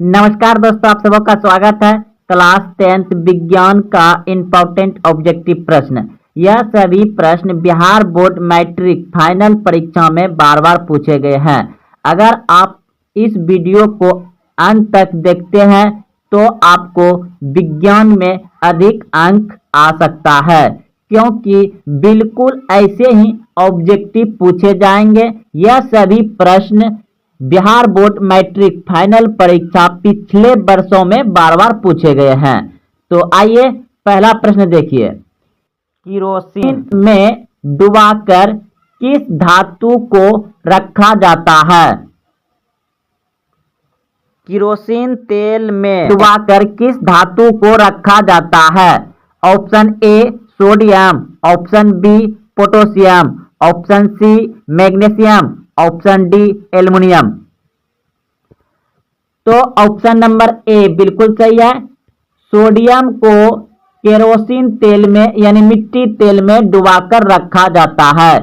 नमस्कार दोस्तों, आप सबों का स्वागत है। क्लास 10th विज्ञान का इम्पोर्टेंट ऑब्जेक्टिव प्रश्न। यह सभी प्रश्न बिहार बोर्ड मैट्रिक फाइनल परीक्षा में बार बार पूछे गए हैं। अगर आप इस वीडियो को अंत तक देखते हैं तो आपको विज्ञान में अधिक अंक आ सकता है, क्योंकि बिल्कुल ऐसे ही ऑब्जेक्टिव पूछे जाएंगे। यह सभी प्रश्न बिहार बोर्ड मैट्रिक फाइनल परीक्षा पिछले वर्षों में बार बार पूछे गए हैं। तो आइए पहला प्रश्न देखिए। किरोसिन में डुबाकर किस धातु को रखा जाता है? किरोसिन तेल में डुबाकर किस धातु को रखा जाता है? Option A sodium, option B potassium, option C magnesium, option D aluminium. तो ऑप्शन नंबर ए बिल्कुल सही है। सोडियम को केरोसिन तेल में यानी मिट्टी तेल में डुबाकर रखा जाता है,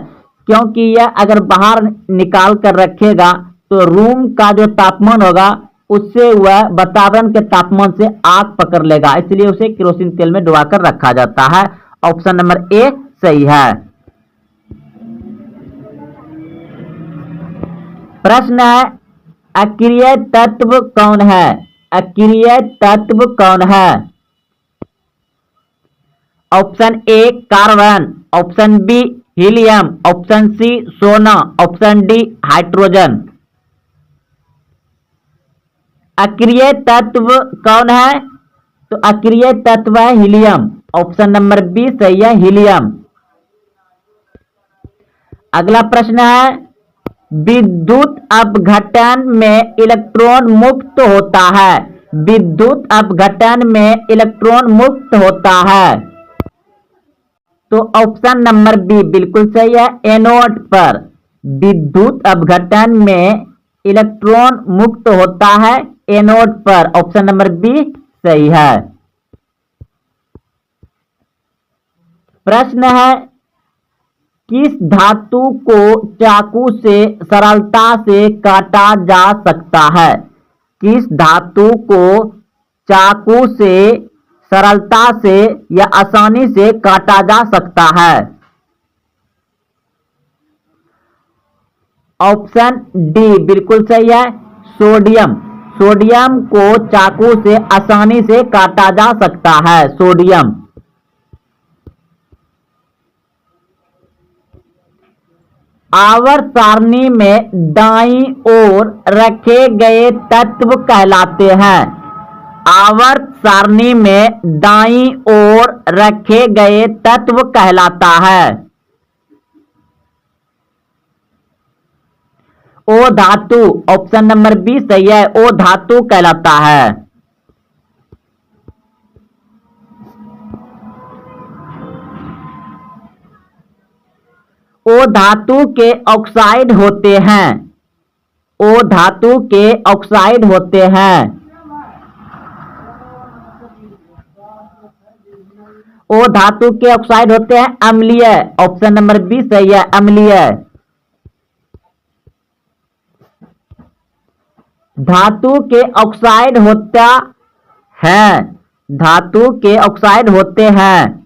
क्योंकि यह अगर बाहर निकाल कर रखेगा तो रूम का जो तापमान होगा उससे वह वातावरण के तापमान से आग पकड़ लेगा, इसलिए उसे केरोसिन तेल में डुबाकर रखा जाता है। ऑप्शन नंबर ए सही है। प्रश्न है, अक्रिय तत्व कौन है? अक्रिय तत्व कौन है? Option A carbon, option B helium, option C सोना, ऑप्शन डी हाइड्रोजन। अक्रिय तत्व कौन है? तो अक्रिय तत्व है हीलियम। ऑप्शन नंबर बी सही है, हीलियम। अगला प्रश्न है, विद्युत अपघटन में इलेक्ट्रॉन मुक्त होता है। विद्युत अपघटन में इलेक्ट्रॉन मुक्त होता है। तो ऑप्शन नंबर बी बिल्कुल सही है, एनोड पर विद्युत अपघटन में इलेक्ट्रॉन मुक्त होता है, एनोड पर। ऑप्शन नंबर बी सही है। प्रश्न है, किस धातु को चाकू से सरलता से काटा जा सकता है? किस धातु को चाकू से सरलता से या आसानी से काटा जा सकता है? ऑप्शन डी बिल्कुल सही है, सोडियम। सोडियम को चाकू से आसानी से काटा जा सकता है, सोडियम। आवर्त सारणी में दाईं ओर रखे गए तत्व कहलाते हैं। आवर्त सारणी में दाईं ओर रखे गए तत्व कहलाता है। ओ धातु। ऑप्शन नंबर बी सही है, ओ धातु कहलाता है। ओ धातु के ऑक्साइड होते हैं। ओ धातु के ऑक्साइड होते हैं। ओ धातु के ऑक्साइड होते हैं अम्लीय। ऑप्शन नंबर बी सही है, अम्लीय। धातु के ऑक्साइड होता है। धातु के ऑक्साइड होते हैं।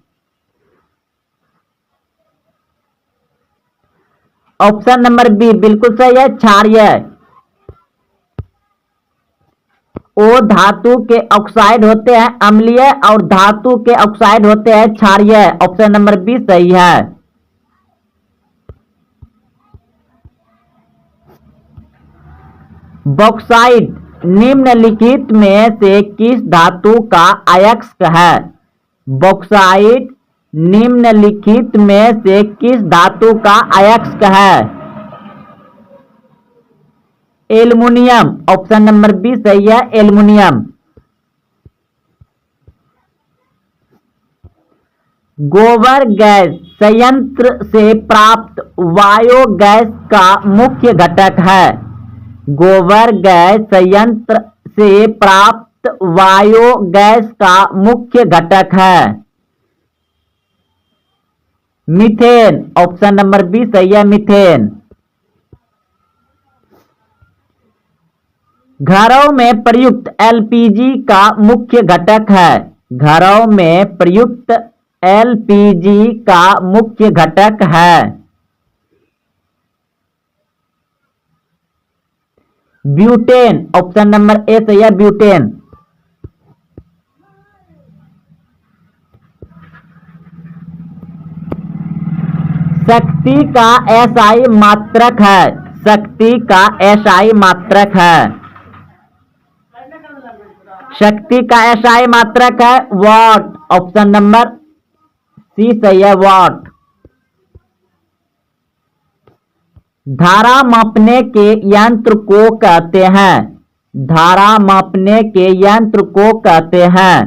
ऑप्शन नंबर बी बिल्कुल सही है, क्षारीय। ओ धातु के ऑक्साइड होते हैं अम्लीय और धातु के ऑक्साइड होते हैं क्षारीय। ऑप्शन नंबर बी सही है। बॉक्साइट निम्नलिखित में से किस धातु का अयस्क है? बॉक्साइट निम्नलिखित में से किस धातु का अयस्क है? एल्युमिनियम। ऑप्शन नंबर बी सही है, एल्युमिनियम। गोबर गैस संयंत्र से प्राप्त बायोगैस का मुख्य घटक है। गोबर गैस संयंत्र से प्राप्त बायोगैस का मुख्य घटक है मीथेन। ऑप्शन नंबर बी सही है, मीथेन। घरों में प्रयुक्त एलपीजी का मुख्य घटक है। घरों में प्रयुक्त एलपीजी का मुख्य घटक है ब्यूटेन। ऑप्शन नंबर ए सही है, ब्यूटेन। शक्ति का एसआई मात्रक है। शक्ति का एसआई मात्रक है। शक्ति का एसआई मात्रक है वाट। ऑप्शन नंबर सी सही है, वाट। धारा मापने के यंत्र को कहते हैं। धारा मापने के यंत्र को कहते हैं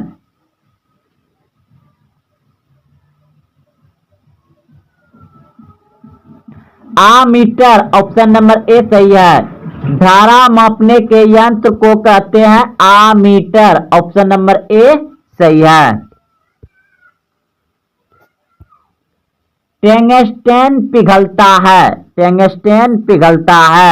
आमीटर। ऑप्शन नंबर ए सही है। धारा मापने के यंत्र को कहते हैं आमीटर। ऑप्शन नंबर ए सही है। टंगस्टन पिघलता है। टंगस्टन पिघलता है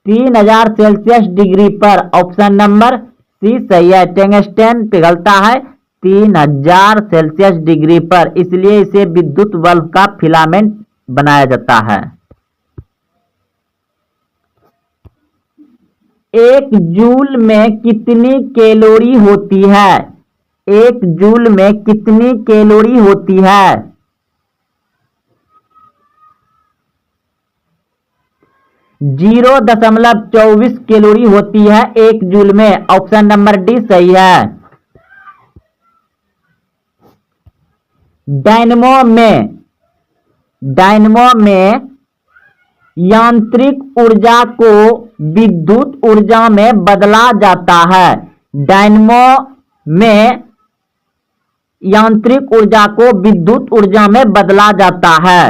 3000 सेल्सियस डिग्री पर। ऑप्शन नंबर सी सही है। टंगस्टन पिघलता है 3000 सेल्सियस डिग्री पर, इसलिए इसे विद्युत बल्ब का फिलामेंट बनाया जाता है। एक जूल में कितनी कैलोरी होती है? एक जूल में कितनी कैलोरी होती है? 0.24 कैलोरी होती है एक जूल में। ऑप्शन नंबर डी सही है। डायनमो में यांत्रिक ऊर्जा को विद्युत ऊर्जा में बदला जाता है। डायनमो में यांत्रिक ऊर्जा को विद्युत ऊर्जा में बदला जाता है।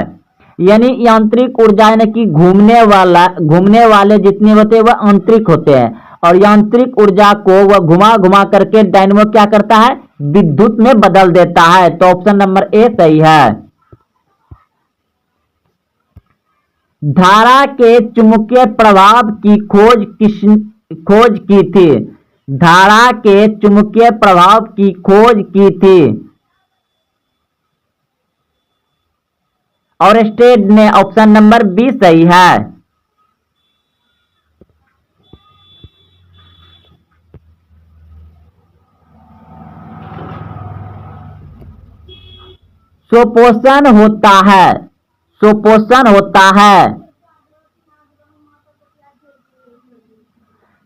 यानी यांत्रिक ऊर्जा यानी कि घूमने वाले जितने होते हैं वह आंतरिक होते हैं, और यांत्रिक ऊर्जा को वह घुमा घुमा करके डायनमो क्या करता है? विद्युत में बदल देता है। तो ऑप्शन नंबर ए सही है। धारा के चुंबकीय प्रभाव की खोज की थी? धारा के चुंबकीय प्रभाव की खोज की थी ऑरस्टेड ने। ऑप्शन नंबर बी सही है। सुपोषण होता है। सुपोषण होता है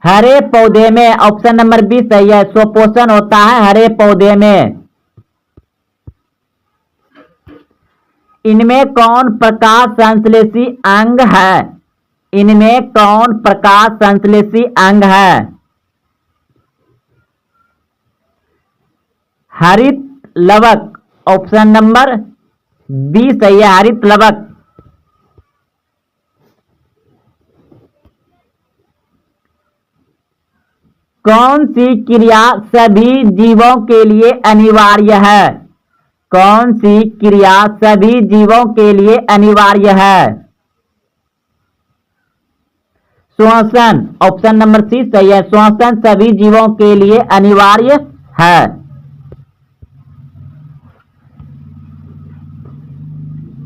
हरे पौधे में। ऑप्शन नंबर बी सही है। सुपोषण होता है हरे पौधे में। इनमें कौन प्रकाश संश्लेषी अंग है? इनमें कौन प्रकाश संश्लेषी अंग है? हरित लवक। ऑप्शन नंबर बी सही है, हरित लवक। कौन सी क्रिया सभी जीवों के लिए अनिवार्य है? कौन सी क्रिया सभी जीवों के लिए अनिवार्य है? श्वसन। ऑप्शन नंबर सी सही है। श्वसन सभी जीवों के लिए अनिवार्य है।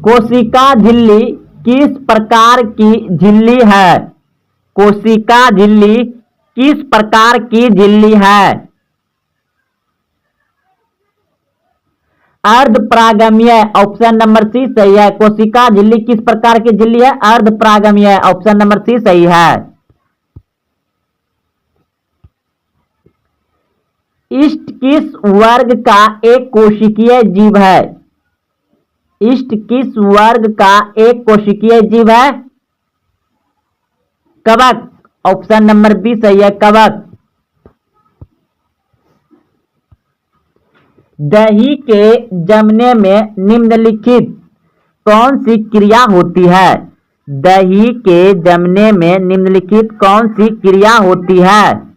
कोशिका झिल्ली किस प्रकार की झिल्ली है? कोशिका झिल्ली किस प्रकार की झिल्ली है? अर्धपरागमीय। ऑप्शन नंबर सी सही है। कोशिका झिल्ली किस प्रकार की झिल्ली है? अर्धपरागमीय। ऑप्शन नंबर सी सही है। ईस्ट किस वर्ग का एक कोशिकीय जीव है? ईस्ट किस वर्ग का एक कोशिकीय जीव है? कवक। ऑप्शन नंबर बी सही है, कवक। दही के जमने में निम्नलिखित कौन सी क्रिया होती है? दही के जमने में निम्नलिखित कौन सी क्रिया होती है?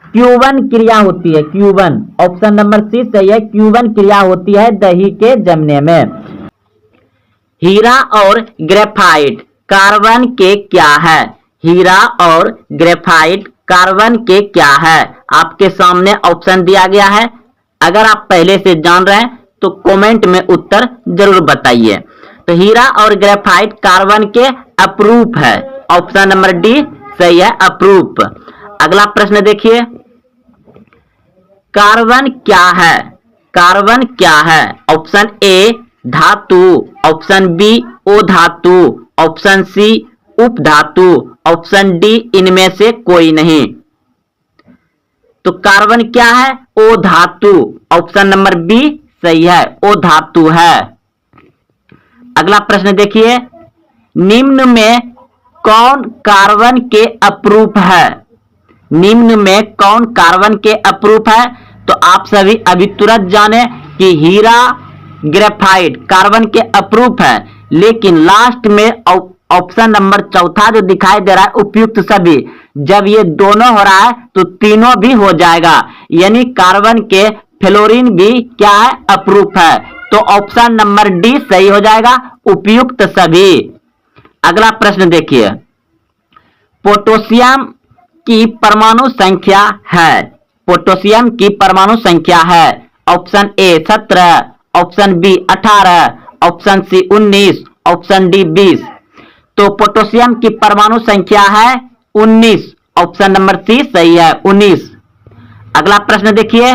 क्यूबन क्रिया होती है, क्यूबन। ऑप्शन नंबर सी सही है, क्यूबन क्रिया होती है दही के जमने में। हीरा और ग्रेफाइट कार्बन के क्या है? हीरा और ग्रेफाइट कार्बन के क्या है? आपके सामने ऑप्शन दिया गया है। अगर आप पहले से जान रहे हैं तो कमेंट में उत्तर जरूर बताइए। तो हीरा और ग्रेफाइट कार्बन के अपरूप है। ऑप्शन नंबर डी सही है, अपरूप। अगला प्रश्न देखिए, कार्बन क्या है? कार्बन क्या है? ऑप्शन ए धातु, ऑप्शन बी ओ धातु, ऑप्शन सी उपधातु, ऑप्शन डी इनमें से कोई नहीं। तो कार्बन क्या है? ओ धातु। ऑप्शन नंबर बी सही है, ओ धातु है। अगला प्रश्न देखिए, निम्न में कौन कार्बन के अपरूप है? निम्न में कौन कार्बन के अपरूप है? तो आप सभी अभी तुरंत जाने कि हीरा ग्रेफाइट कार्बन के अपरूप है, लेकिन लास्ट में ऑप्शन नंबर चौथा जो दिखाई दे रहा है उपयुक्त सभी, जब ये दोनों हो रहा है तो तीनों भी हो जाएगा, यानी कार्बन के फ्लोरीन भी क्या है? अपरूप है। तो ऑप्शन नंबर डी सही हो जाएगा, उपयुक्त सभी। अगला प्रश्न देखिए, पोटेशियम की परमाणु संख्या है। पोटेशियम की परमाणु संख्या है। Option A 17, option B 18, option C 19, option D 20। तो पोटेशियम की परमाणु संख्या है 19। ऑप्शन नंबर सी सही है, 19। अगला प्रश्न देखिए,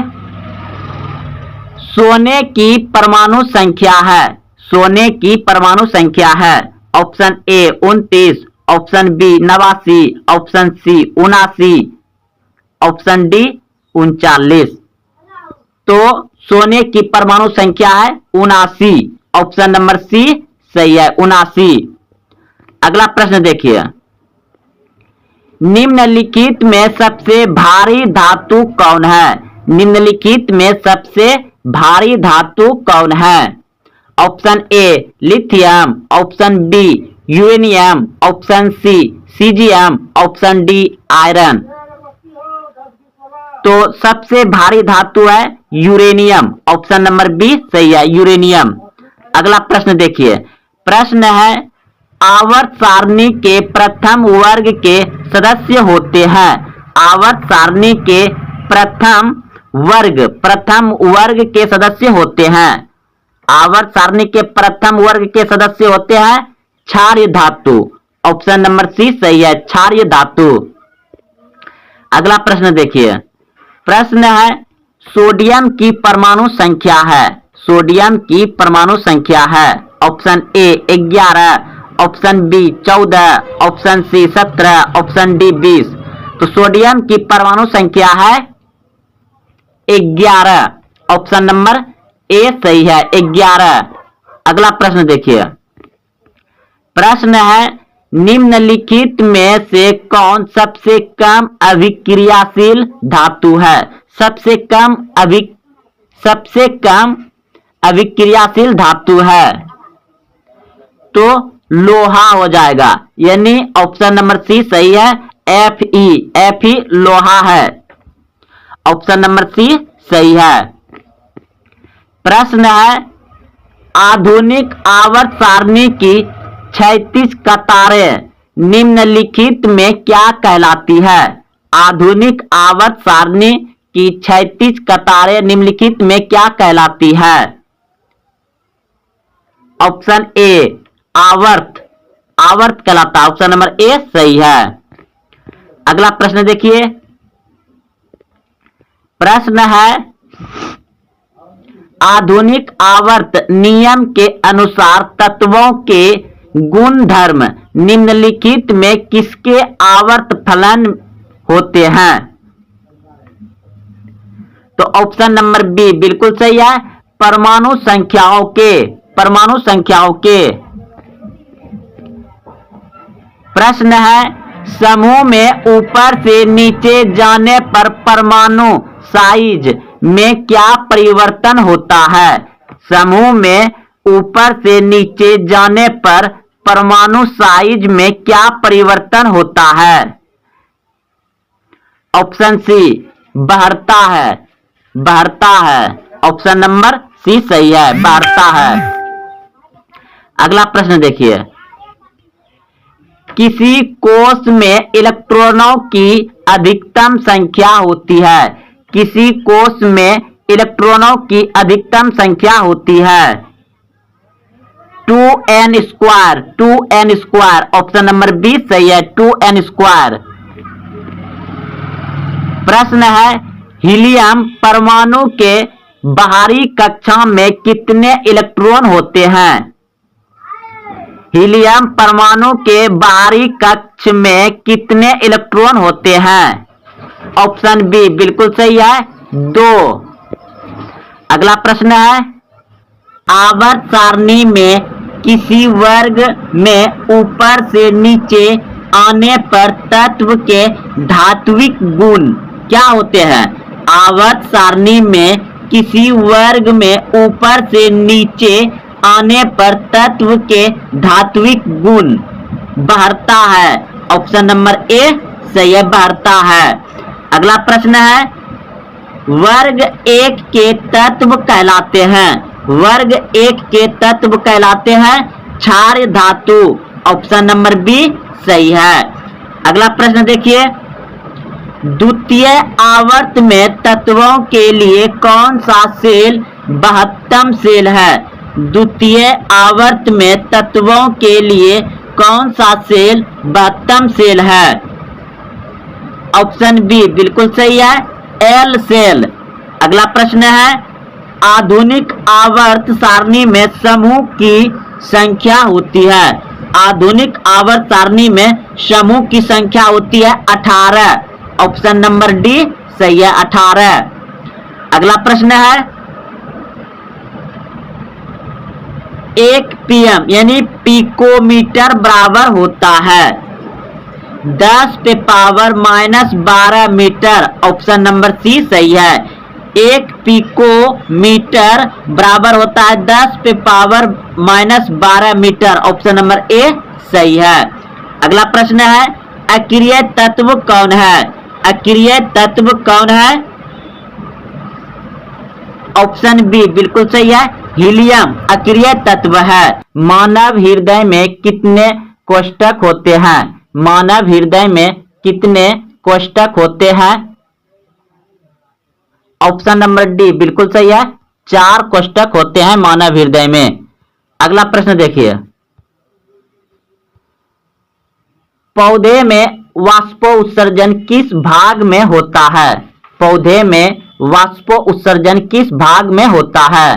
सोने की परमाणु संख्या है। सोने की परमाणु संख्या है। Option A 29, option B 89, option C 79, option D 39। तो सोने की परमाणु संख्या है 79। ऑप्शन नंबर सी सही है, 79। अगला प्रश्न देखिए, निम्नलिखित में सबसे भारी धातु कौन है? निम्नलिखित में सबसे भारी धातु कौन है? Option A lithium, option B uranium, option C caesium, option D iron. तो सबसे भारी धातु है यूरेनियम। ऑप्शन नंबर बी सही है, यूरेनियम। अगला प्रश्न देखिए, प्रश्न है, आवर्त सारणी के प्रथम वर्ग के सदस्य होते हैं। आवर्त सारणी के प्रथम वर्ग के सदस्य होते हैं। आवर्त सारणी के प्रथम वर्ग के सदस्य होते हैं क्षारीय धातु। ऑप्शन नंबर सी सही है, क्षारीय धातु। अगला प्रश्न देखिए, प्रश्न है, सोडियम की परमाणु संख्या है। सोडियम की परमाणु संख्या है। Option A 11, option B 14, option C 17, option D 20। तो सोडियम की परमाणु संख्या है 11। ऑप्शन नंबर ए सही है, 11। अगला प्रश्न देखिए, प्रश्न है, निम्नलिखित में से कौन सबसे कम अभिक्रियाशील धातु है? सबसे कम अभिक्रियाशील धातु है तो लोहा हो जाएगा, यानी ऑप्शन नंबर सी सही है, Fe लोहा है। ऑप्शन नंबर सी सही है। प्रश्न है, आधुनिक आवर्त सारणी की 36 कतारें निम्नलिखित में क्या कहलाती है? आधुनिक आवर्त सारणी की 36 कतारें निम्नलिखित में क्या कहलाती है? ऑप्शन ए आवर्त कहलाता है। ऑप्शन नंबर ए सही है। अगला प्रश्न देखिए, प्रश्न है, आधुनिक आवर्त नियम के अनुसार तत्वों के गुणधर्म निम्नलिखित में किसके आवर्त फलन होते हैं? तो ऑप्शन नंबर बी बिल्कुल सही है, परमाणु संख्याओं के। प्रश्न है, समूह में ऊपर से नीचे जाने पर परमाणु साइज में क्या परिवर्तन होता है? समूह में ऊपर से नीचे जाने पर परमाणु साइज में क्या परिवर्तन होता है? ऑप्शन सी बढ़ता है। ऑप्शन नंबर सी सही है, बढ़ता है। अगला प्रश्न देखिए, किसी कोष में इलेक्ट्रॉनों की अधिकतम संख्या होती है। किसी कोष में इलेक्ट्रॉनों की अधिकतम संख्या होती है 2n square. 2n square, option number B सही है, 2n स्क्वायर। प्रश्न है, हीलियम परमाणु के बाहरी कक्षा में कितने इलेक्ट्रॉन होते हैं। हीलियम परमाणु के बाहरी कक्ष में कितने इलेक्ट्रॉन होते हैं। ऑप्शन बी बिल्कुल सही है, 2। अगला प्रश्न है, आवर्त सारणी में किसी वर्ग में ऊपर से नीचे आने पर तत्व के धात्विक गुण क्या होते हैं। आवर्त सारणी में किसी वर्ग में ऊपर से नीचे आने पर तत्व के धात्विक गुण बढ़ता है। ऑप्शन नंबर ए सही है, बढ़ता है। अगला प्रश्न है, वर्ग एक के तत्व कहलाते हैं। वर्ग एक के तत्व कहलाते हैं क्षार धातु। ऑप्शन नंबर बी सही है। अगला प्रश्न देखिए, द्वितीय आवर्त में तत्वों के लिए कौन सा सेल महत्तम सेल है। द्वितीय आवर्त में तत्वों के लिए कौन सा सेल महत्तम सेल है। ऑप्शन बी बिल्कुल सही है, एल सेल। अगला प्रश्न है, आधुनिक आवर्त सारणी में समूह की संख्या होती है। आधुनिक आवर्त सारणी में समूह की संख्या होती है 18। ऑप्शन नंबर डी सही है, 18। अगला प्रश्न है, 1 pm यानी पिकोमीटर बराबर होता है 10 पे power -12 metre. Option number C सही है, 1 पिकोमीटर बराबर होता है 10 पे power -12 metre. Option number A सही है। अगला प्रश्न है, अक्रिय तत्व कौन है। अक्रिय तत्व कौन है। ऑप्शन बी बिल्कुल सही है, हीलियम अक्रिय तत्व है। मानव हृदय में कितने कोष्ठक होते हैं। मानव हृदय में कितने कोष्ठक होते हैं। ऑप्शन नंबर डी बिल्कुल सही है, 4 कोष्ठक होते हैं मानव हृदय में। अगला प्रश्न देखिए, पौधे में वाष्पोत्सर्जन किस भाग में होता है। पौधे में वाष्पोत्सर्जन किस भाग में होता है।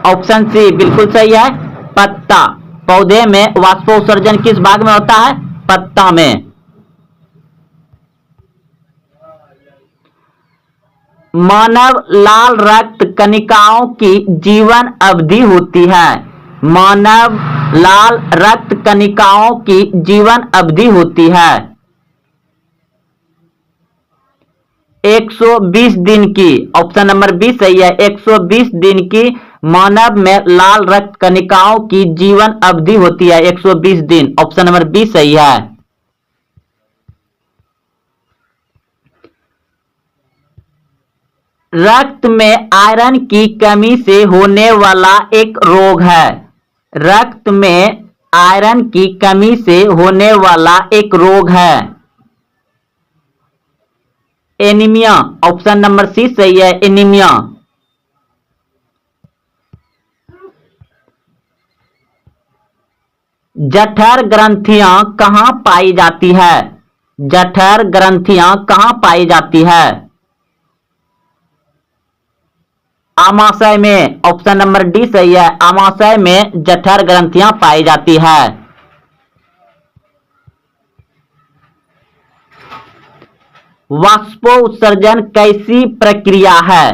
ऑप्शन सी बिल्कुल सही है, पत्ता। पौधे में वाष्पोत्सर्जन किस भाग में होता है, पत्ता में। मानव लाल रक्त कणिकाओं की जीवन अवधि होती है। मानव लाल रक्त कणिकाओं की जीवन अवधि होती है 120 दिन की। ऑप्शन नंबर बी सही है, 120 दिन की मानव में लाल रक्त कणिकाओं की जीवन अवधि होती है 120 दिन। ऑप्शन नंबर बी सही है। रक्त में आयरन की कमी से होने वाला एक रोग है। रक्त में आयरन की कमी से होने वाला एक रोग है एनीमिया। ऑप्शन नंबर सी सही है, एनीमिया। जठर ग्रंथियां कहां पाई जाती है। जठर ग्रंथियां कहां पाई जाती है। आमाशय में। ऑप्शन नंबर डी सही है, आमाशय में जठर ग्रंथियां पाई जाती है। वाष्पोत्सर्जन कैसी प्रक्रिया है।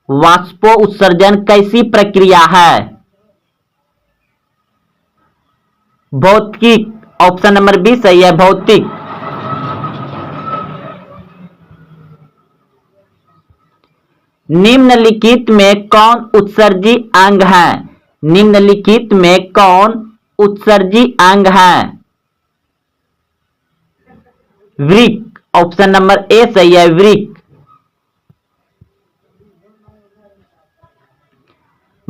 वाष्पोत्सर्जन कैसी प्रक्रिया है। भौतिक। ऑप्शन नंबर बी सही है, भौतिक। निम्नलिखित में कौन उत्सर्जी अंग है। निम्नलिखित में कौन उत्सर्जी अंग है। वृक्क। ऑप्शन नंबर ए सही है, वृक्क।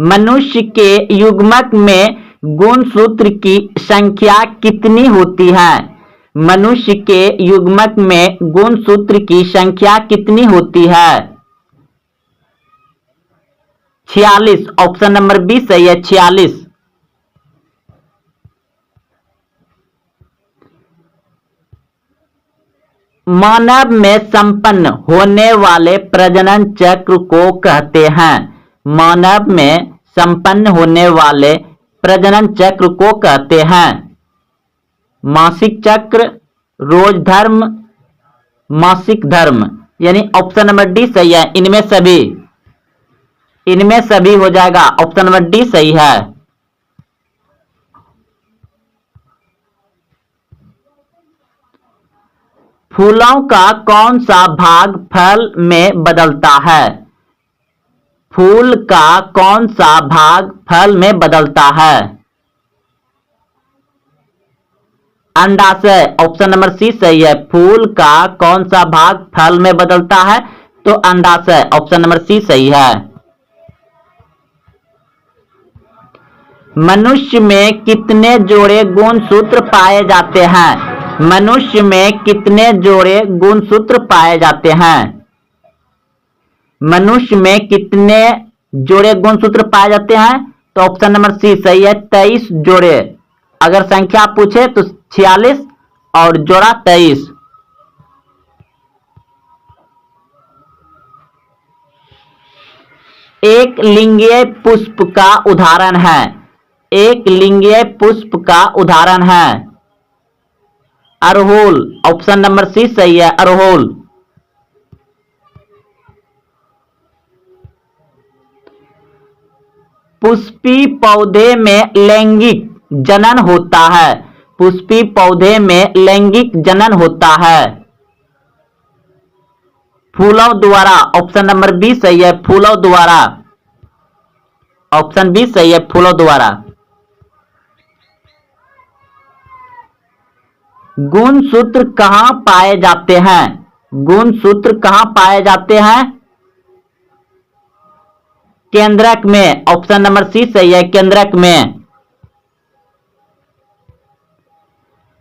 मनुष्य के युग्मक में गुणसूत्र की संख्या कितनी होती है? मनुष्य के युग्मक में गुणसूत्र की संख्या कितनी होती है? 46। ऑप्शन नंबर बी सही है, 46। मानव में संपन्न होने वाले प्रजनन चक्र को कहते हैं? मानव में संपन्न होने वाले प्रजनन चक्र को कहते हैं? मासिक चक्र, रोज धर्म, मासिक धर्म, यानी ऑप्शन नंबर डी सही है। इनमें सभी हो जाएगा। ऑप्शन नंबर डी सही है। फूलों का कौन सा भाग फल में बदलता है? फूल का कौन सा भाग फल में बदलता है? अंडाशय। ऑप्शन नंबर सी सही है। फूल का कौन सा भाग फल में बदलता है? तो अंडाशय। ऑप्शन नंबर सी सही है। मनुष्य में कितने जोड़े गुणसूत्र पाए जाते हैं? मनुष्य में कितने जोड़े गुणसूत्र पाए जाते हैं? मनुष्य में कितने जोड़े गुणसूत्र पाए जाते हैं? तो ऑप्शन नंबर सी सही है, 23 जोड़े। अगर संख्या पूछे तो 46 और जोड़ा 23। एक लिंगीय पुष्प का उदाहरण है? एक लिंगीय पुष्प का उदाहरण है अरहुल। ऑप्शन नंबर सी सही है, अरहुल। पुष्पी पौधे में लैंगिक जनन होता है? पुष्पी पौधे में लैंगिक जनन होता है फूलों द्वारा। ऑप्शन नंबर बी सही है, फूलों द्वारा। ऑप्शन बी सही है, फूलों द्वारा। गुणसूत्र कहां पाए जाते हैं? गुणसूत्र कहां पाए जाते हैं? केंद्रक में। ऑप्शन नंबर सी सही है, केंद्रक में।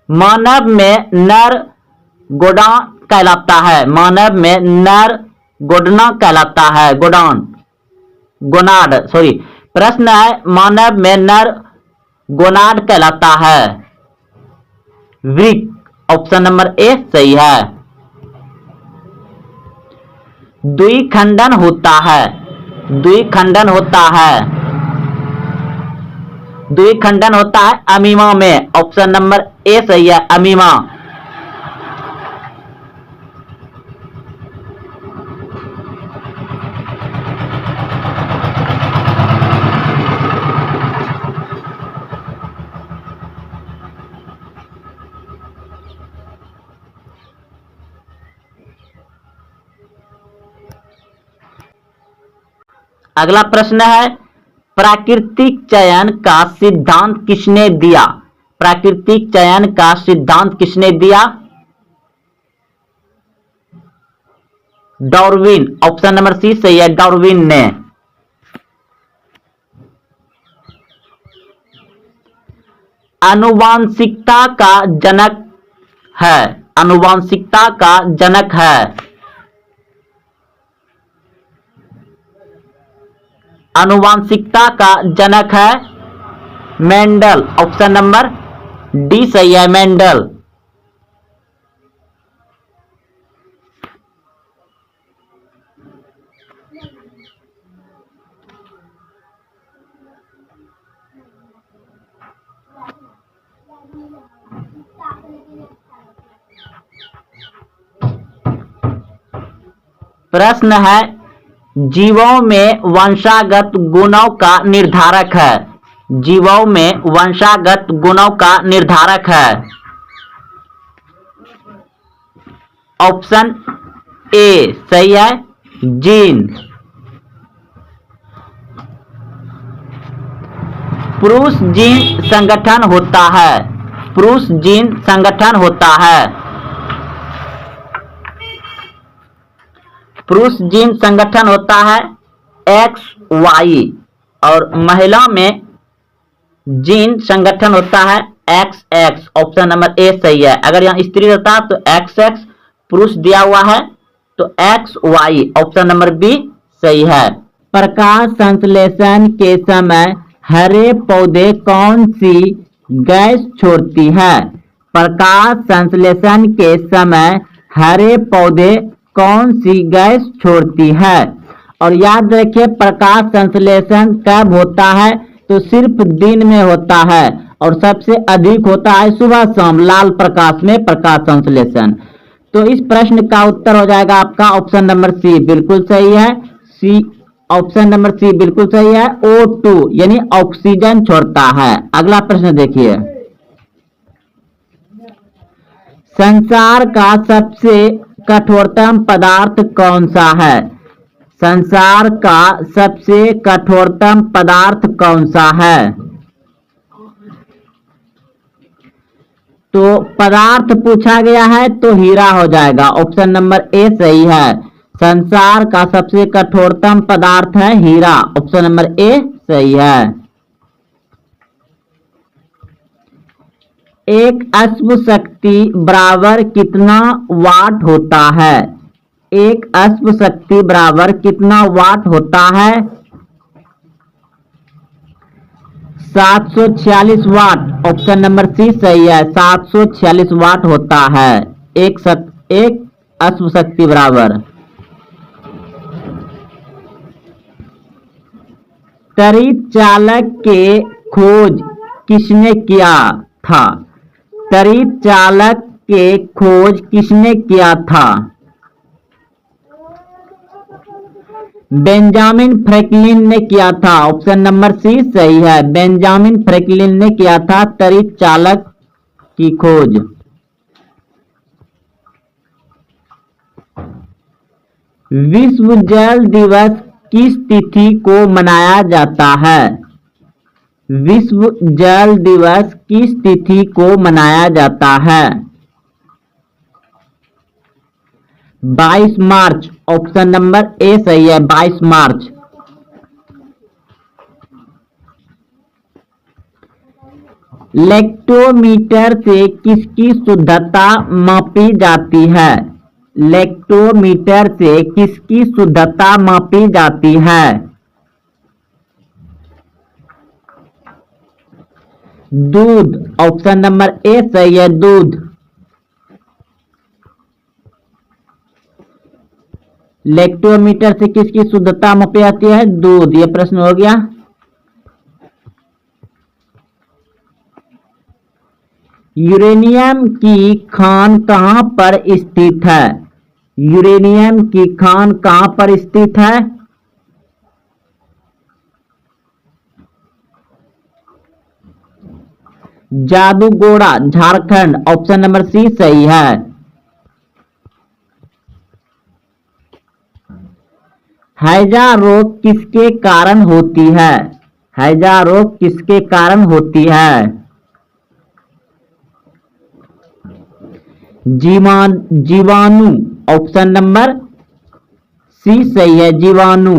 मानव में नर गोडा कहलाता है? मानव में नर गोडना कहलाता है, गोडान, गोनाड, सॉरी। प्रश्न है, मानव में नर गोनाड कहलाता है वृक्क। ऑप्शन नंबर ए सही है। द्विखंडन होता है? द्विखंडन होता है, द्विखंडन होता है अमीमा में। ऑप्शन नंबर ए सही है, अमीमा। अगला प्रश्न है, प्राकृतिक चयन का सिद्धांत किसने दिया? प्राकृतिक चयन का सिद्धांत किसने दिया? डार्विन। ऑप्शन नंबर सी सही है, डार्विन ने। आनुवांशिकता का जनक है? आनुवांशिकता का जनक है आनुवांशिकता का जनक है मेंडल। ऑप्शन नंबर डी सही है, मेंडल। प्रश्न है, जीवों में वंशागत गुणों का निर्धारक है? जीवों में वंशागत गुणों का निर्धारक है? ऑप्शन ए सही है, जीन। पुरुष जीन संगठन होता है? पुरुष जीन संगठन होता है? पुरुष जीन संगठन होता है XY। और महिला में जीन संगठन होता है XX, ऑप्शन नंबर ए सही है। अगर यहाँ स्त्री रहता तो XX, पुरुष दिया हुआ है तो XY, ऑप्शन नंबर बी सही है। प्रकाश संश्लेषण के समय हरे पौधे कौन सी गैस छोड़ती है? प्रकाश संश्लेषण के समय हरे पौधे कौन सी गैस छोड़ती है? और याद रखिए प्रकाश संश्लेषण कब होता है तो सिर्फ दिन में होता है और सबसे अधिक होता है सुबह शाम लाल प्रकाश में प्रकाश संश्लेषण। तो इस प्रश्न का उत्तर हो जाएगा आपका ऑप्शन नंबर सी, बिल्कुल सही है। सी, ऑप्शन नंबर सी बिल्कुल सही है। O2 यानी ऑक्सीजन छोड़ता है। अगला प्रश्न देखिए, संसार का सबसे कठोरतम पदार्थ कौन सा है? संसार का सबसे कठोरतम पदार्थ कौन सा है? तो पदार्थ पूछा गया है तो हीरा हो जाएगा, ऑप्शन नंबर ए सही है। संसार का सबसे कठोरतम पदार्थ है हीरा, ऑप्शन नंबर ए सही है। एक अश्व शक्ति बराबर कितना वाट होता है? एक अश्व शक्ति बराबर कितना वाट होता है? 746 वाट, ऑप्शन नंबर सी सही है। 746 वाट होता है एक अश्व शक्ति बराबर। तड़ित चालक के खोज किसने किया था? तड़ित चालक के खोज किसने किया था? बेंजामिन फ्रैंकलिन ने किया था, ऑप्शन नंबर सी सही है। बेंजामिन फ्रैंकलिन ने किया था तड़ित चालक की खोज। विश्व जल दिवस किस तिथि को मनाया जाता है? विश्व जल दिवस किस तिथि को मनाया जाता है? 22 मार्च, ऑप्शन नंबर ए सही है। 22 मार्च। लेक्टोमीटर से किसकी शुद्धता मापी जाती है? लेक्टोमीटर से किसकी शुद्धता मापी जाती है? दूध, ऑप्शन नंबर ए सही है। दूध। लेक्टोमीटर से किसकी शुद्धता मापी जाती है? दूध। यह प्रश्न हो गया। यूरेनियम की खान कहां पर स्थित है? यूरेनियम की खान कहां पर स्थित है? Jaduguda, Jharkhand, option number C सही है। हैजा रोग किसके कारण होती है? हैजा रोग किसके कारण होती है? जीवाणु, ऑप्शन नंबर सी सही है। जीवाणु।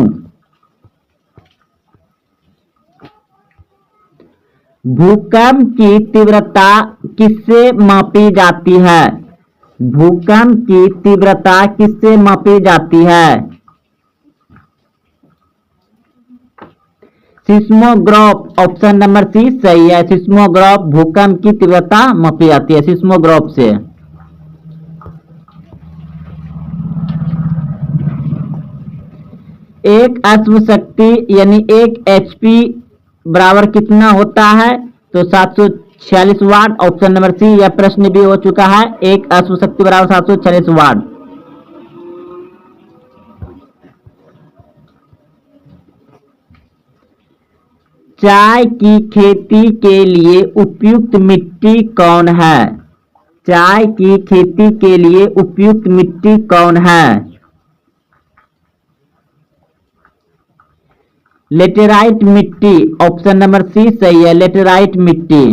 भूकंप की तीव्रता किससे मापी जाती है? भूकंप की तीव्रता किससे मापी जाती है? सिस्मोग्राफ, ऑप्शन नंबर सी सही है। सिस्मोग्राफ भूकंप की तीव्रता मापी जाती है सिस्मोग्राफ से। एक अश्व शक्ति यानी एक HP बराबर कितना होता है? तो 746 वाट, ऑप्शन नंबर सी। यह प्रश्न भी हो चुका है। एक अश्व शक्ति बराबर 746 वाट। चाय की खेती के लिए उपयुक्त मिट्टी कौन है? चाय की खेती के लिए उपयुक्त मिट्टी कौन है? लेटेराइट मिट्टी, ऑप्शन नंबर सी सही है। लेटेराइट मिट्टी।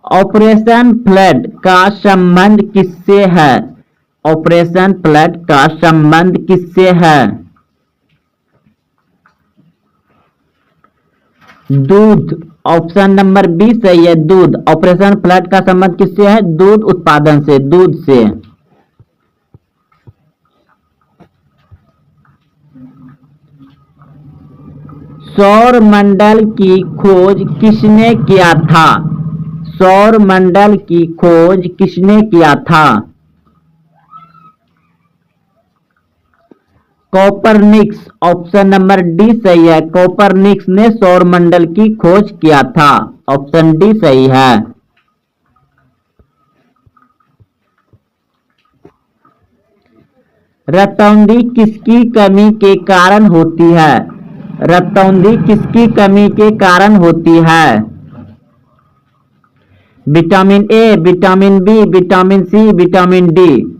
ऑपरेशन फ्लड का संबंध किससे है? ऑपरेशन फ्लड का संबंध किससे है? दूध। ऑप्शन नंबर बी सही है, दूध। ऑपरेशन फ्लड का संबंध किससे है? दूध उत्पादन से, दूध से। सौर मंडल की खोज किसने किया था? सौर मंडल की खोज किसने किया था? कोपरनिक्स। ऑप्शन नंबर डी सही है, कोपरनिक्स ने सौर मंडल की खोज किया था। ऑप्शन डी सही है। रतौंधी किसकी कमी के कारण होती है? रतौंधी किसकी कमी के कारण होती है? Vitamin A, vitamin B, vitamin C, vitamin D.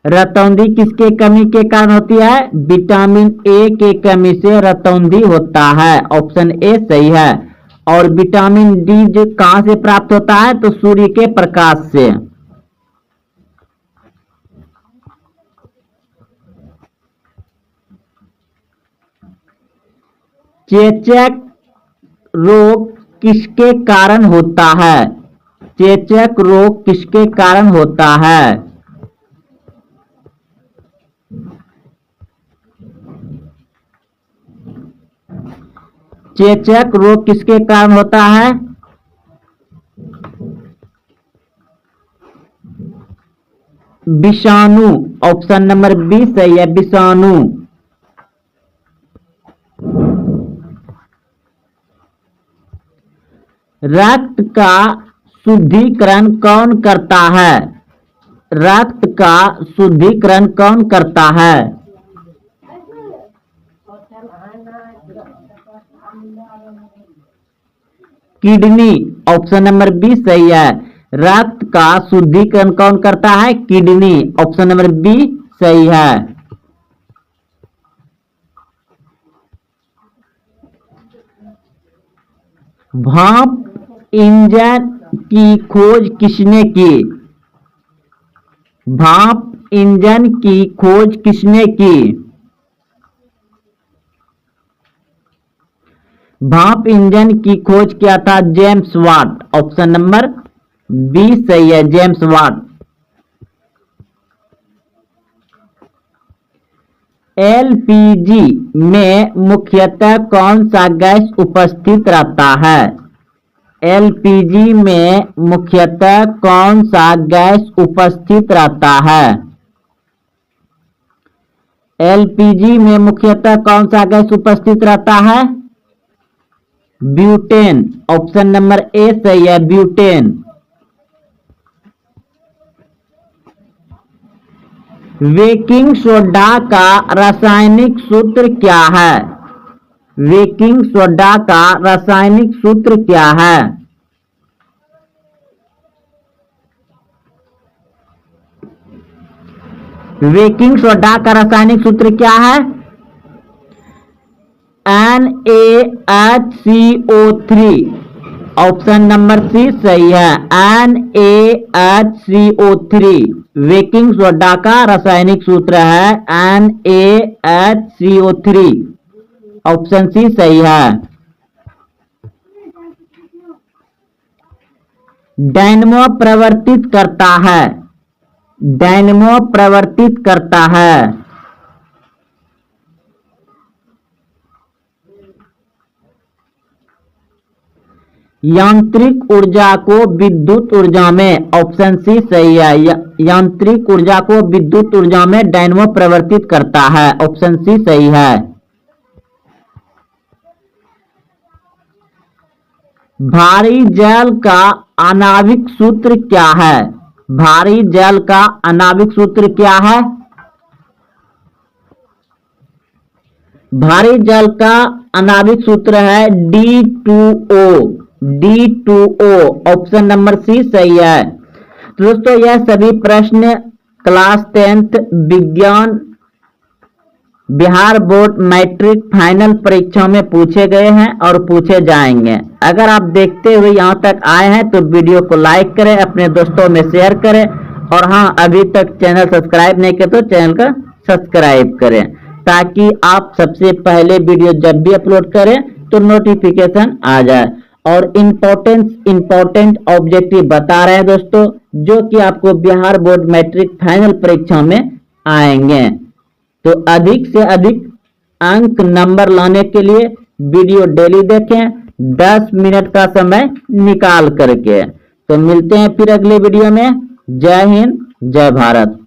रतौंधी किसके कमी के कारण होती है? विटामिन ए के कमी से रतौंधी होता है। ऑप्शन ए सही है। और विटामिन डी जो कहां से प्राप्त होता है? तो सूर्य के प्रकाश से। चेचक रोग किसके कारण होता है? चेचक रोग किसके कारण होता है? चेचक रोग किसके कारण होता है? विषाणु। ऑप्शन नंबर बी सही है, विषाणु। रक्त का शुद्धिकरण कौन करता है? रक्त का शुद्धिकरण कौन करता है? किडनी। ऑप्शन नंबर बी सही है, रक्त का शुद्धिकरण कौन करता है? किडनी। ऑप्शन नंबर बी सही है। भाप इंजन की खोज किसने की? भाप इंजन की खोज किसने की? भाप इंजन की खोज किया था James Watt. Option number B सही है, जेम्स वाट। एलपीजी में मुख्यतः कौन सा गैस उपस्थित रहता है? एलपीजी में मुख्यतः कौन सा गैस उपस्थित रहता है? एलपीजी में मुख्यतः कौन सा गैस उपस्थित रहता है? ब्यूटेन। ऑप्शन नंबर ए सही है, ब्यूटेन। बेकिंग सोडा का रासायनिक सूत्र क्या है? बेकिंग सोडा का रासायनिक सूत्र क्या है? बेकिंग सोडा का रासायनिक सूत्र क्या है? NaHCO3। ऑप्शन नंबर सी सही है, NaHCO3। बेकिंग सोडा का रासायनिक सूत्र है NaHCO3। ऑप्शन सी सही है। डायनमो प्रवर्तित करता है। डायनमो प्रवर्तित करता है। यांत्रिक ऊर्जा को विद्युत ऊर्जा में। ऑप्शन सी सही है, यांत्रिक ऊर्जा को विद्युत ऊर्जा में डायनमो प्रवर्तित करता है। ऑप्शन सी सही है। भारी जल का आणविक सूत्र क्या है? भारी जल का आणविक सूत्र क्या है? भारी जल का आणविक सूत्र है D2O। D2O। Option number C सही है। तो दोस्तों यह सभी प्रश्न क्लास 10th विज्ञान बिहार बोर्ड मैट्रिक फाइनल परीक्षा में पूछे गए हैं और पूछे जाएंगे। अगर आप देखते हुए यहाँ तक आए हैं तो वीडियो को लाइक करें, अपने दोस्तों में शेयर करें, और हाँ, अभी तक चैनल सब्सक्राइब नहीं किया तो चैनल का सब्सक्राइब करें, ताकि आप सबसे पहले वीडियो जब भी अपलोड करें तो नोटिफिकेशन आ जाए। और इम्पोर्टेंट ऑब्जेक्टिव बता रहे हैं दोस्तों, जो कि आपको बिहार बोर्ड मैट्रिक फाइनल परीक्षा में आएंगे। तो अधिक से अधिक अंक नंबर लाने के लिए वीडियो डेली देखें, 10 मिनट का समय निकाल करके। तो मिलते हैं फिर अगले वीडियो में। जय हिंद, जय भारत।